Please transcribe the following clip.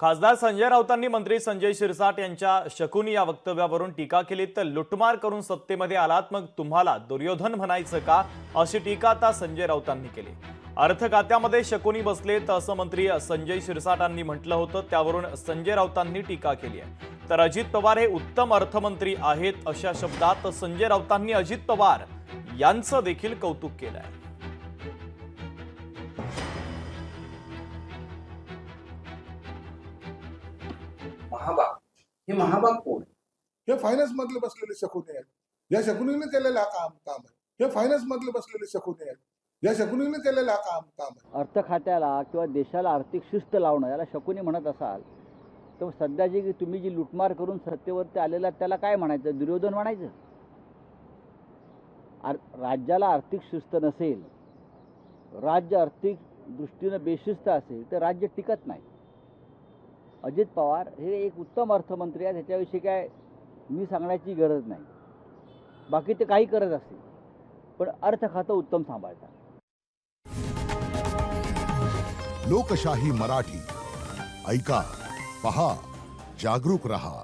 खासदार संजय राऊतांनी मंत्री संजय शिरसाट यांच्या शकुनी या वक्तव्यावरून टीका केली। तर लुटमार करून सत्तेमध्ये आलात मग तुम्हाला दुर्योधन म्हणायचं का, अशी टीका आता संजय राऊतांनी केली। अर्थ खात्यामध्ये शकुनी बसलेत असं मंत्री संजय शिरसाटांनी म्हटलं होतं, त्यावरून संजय राऊतांनी टीका केली आहे। तर अजित पवार हे उत्तम अर्थमंत्री आहेत अशा शब्दात संजय राऊतांनी अजित पवार यांचं देखील कौतुक केलं आहे। महाबाग हे महाबाग कोण? हे फायनान्स मधले बसलेले शकुनी आहेत। या शकुनीने केलेला काम आहे। हे फायनान्स मधले बसलेले शकुनी आहेत। या शकुनीने केलेला काम आहे। अर्थ खात्याला किंवा देशाला आर्थिक शिस्त लावणं याला शकुनी म्हणत असाल तर सध्या जी तुम्ही जी लुटमार करून सत्तेवरती आलेला त्याला काय म्हणायचं? दुर्योधन म्हणायचं? राज्याला आर्थिक शिस्त नसेल, राज्य आर्थिक दृष्टीने बेशिस्त असेल तर राज्य टिकत नाही। अजित पवार हे एक उत्तम अर्थमंत्री आहेत, ह्याच्याविषयी काय मी सांगण्याची गरज नाही। बाकी ते काही करत असतील पण अर्थ खातं उत्तम सांभाळतात। लोकशाही मराठी ऐका, पहा, जागरूक रहा।